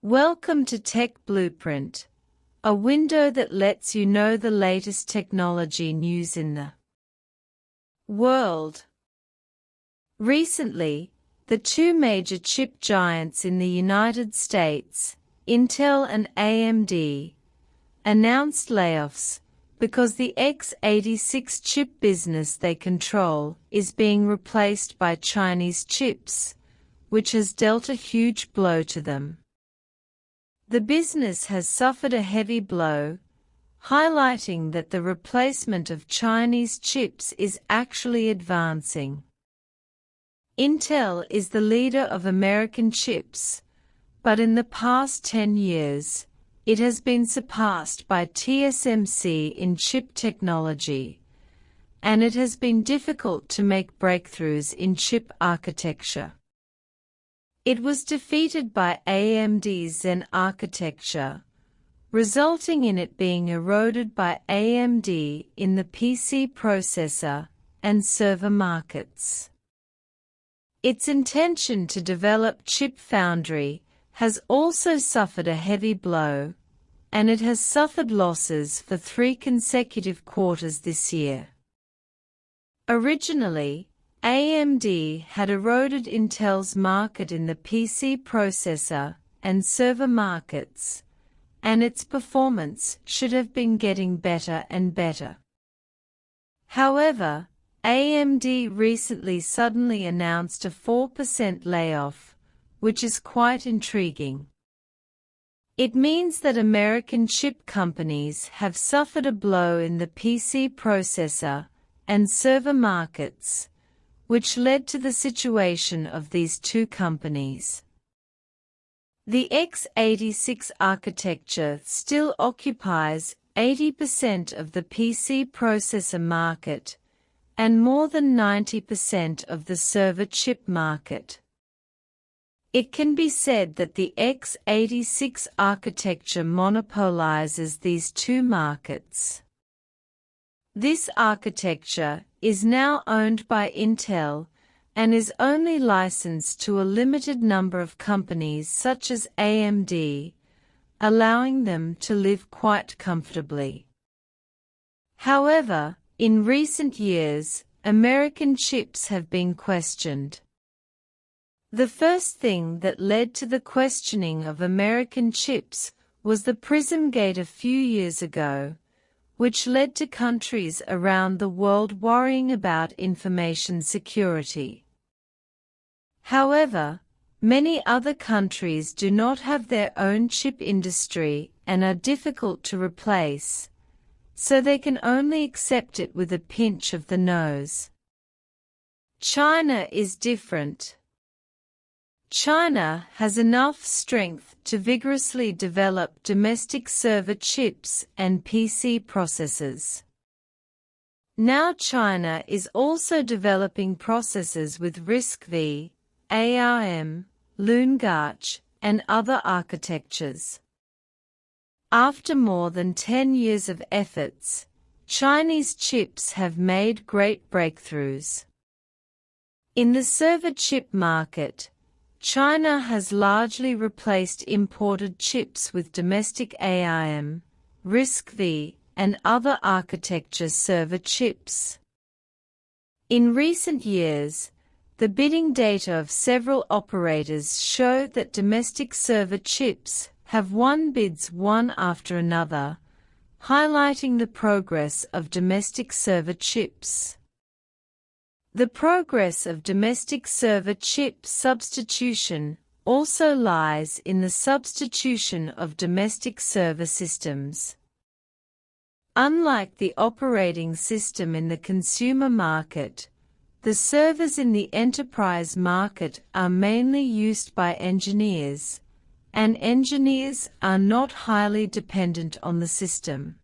Welcome to Tech Blueprint, a window that lets you know the latest technology news in the world. Recently, the two major chip giants in the United States, Intel and AMD, announced layoffs because the X86 chip business they control is being replaced by Chinese chips, which has dealt a huge blow to them. The business has suffered a heavy blow, highlighting that the replacement of Chinese chips is actually advancing. Intel is the leader of American chips, but in the past 10 years, it has been surpassed by TSMC in chip technology, and it has been difficult to make breakthroughs in chip architecture. It was defeated by AMD's Zen architecture, resulting in it being eroded by AMD in the PC processor and server markets. Its intention to develop Chip Foundry has also suffered a heavy blow, and it has suffered losses for 3 consecutive quarters this year. Originally, AMD had eroded Intel's market in the PC processor and server markets, and its performance should have been getting better and better. However, AMD recently suddenly announced a 4% layoff, which is quite intriguing. It means that American chip companies have suffered a blow in the PC processor and server markets, which led to the situation of these two companies. The X86 architecture still occupies 80% of the PC processor market and more than 90% of the server chip market. It can be said that the X86 architecture monopolizes these two markets. This architecture is now owned by Intel and is only licensed to a limited number of companies such as AMD, allowing them to live quite comfortably. However, in recent years, American chips have been questioned. The first thing that led to the questioning of American chips was the Prism Gate a few years ago, which led to countries around the world worrying about information security. However, many other countries do not have their own chip industry and are difficult to replace, so they can only accept it with a pinch of the nose. China is different. China has enough strength to vigorously develop domestic server chips and PC processors. Now China is also developing processors with RISC-V, ARM, LoonGarch, and other architectures. After more than 10 years of efforts, Chinese chips have made great breakthroughs. In the server chip market, China has largely replaced imported chips with domestic ARM, RISC-V, and other architecture server chips. In recent years, the bidding data of several operators show that domestic server chips have won bids one after another, highlighting the progress of domestic server chips. The progress of domestic server chip substitution also lies in the substitution of domestic server systems. Unlike the operating system in the consumer market, the servers in the enterprise market are mainly used by engineers, and engineers are not highly dependent on the system.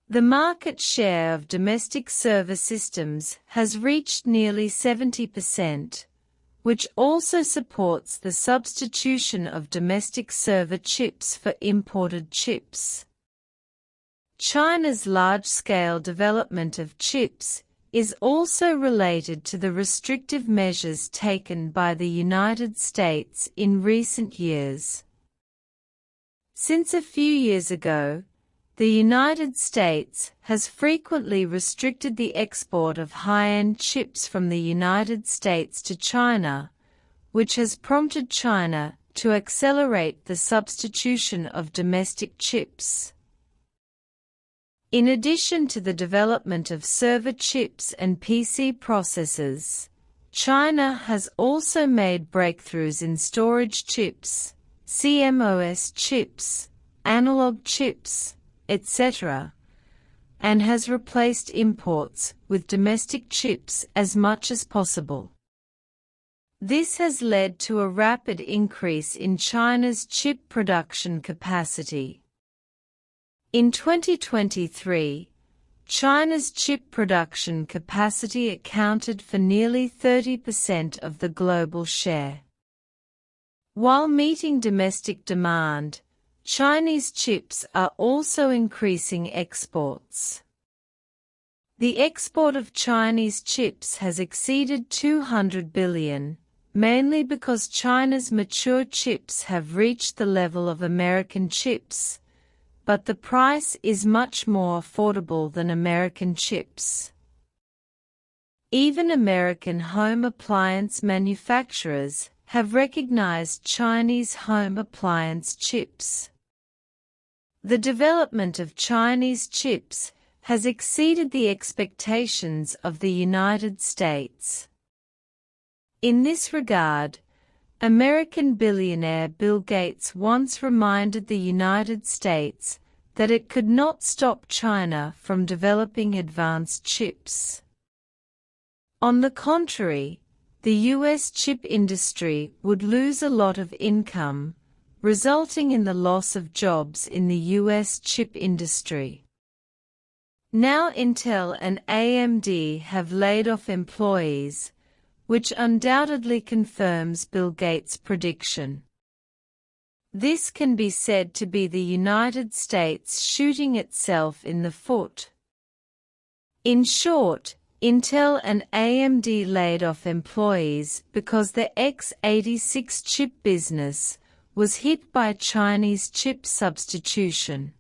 The market share of domestic server systems has reached nearly 70%, which also supports the substitution of domestic server chips for imported chips. China's large-scale development of chips is also related to the restrictive measures taken by the United States in recent years. Since a few years ago, the United States has frequently restricted the export of high-end chips from the United States to China, which has prompted China to accelerate the substitution of domestic chips. In addition to the development of server chips and PC processors, China has also made breakthroughs in storage chips, CMOS chips, analog chips, etc., and has replaced imports with domestic chips as much as possible. This has led to a rapid increase in China's chip production capacity. In 2023, China's chip production capacity accounted for nearly 30% of the global share. While meeting domestic demand, Chinese chips are also increasing exports. The export of Chinese chips has exceeded 200 billion, mainly because China's mature chips have reached the level of American chips, but the price is much more affordable than American chips. Even American home appliance manufacturers have recognized Chinese home appliance chips. The development of Chinese chips has exceeded the expectations of the United States. In this regard, American billionaire Bill Gates once reminded the United States that it could not stop China from developing advanced chips. On the contrary, the U.S. chip industry would lose a lot of income, resulting in the loss of jobs in the U.S. chip industry. Now Intel and AMD have laid off employees, which undoubtedly confirms Bill Gates' prediction. This can be said to be the United States shooting itself in the foot. In short, Intel and AMD laid off employees because the X86 chip business was hit by Chinese chip substitution.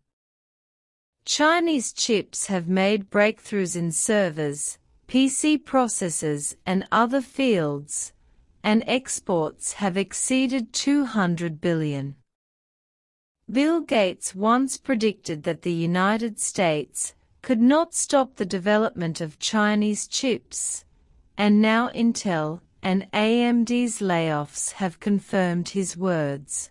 Chinese chips have made breakthroughs in servers, PC processors and other fields, and exports have exceeded 200 billion. Bill Gates once predicted that the United States could not stop the development of Chinese chips, and now Intel and AMD's layoffs have confirmed his words.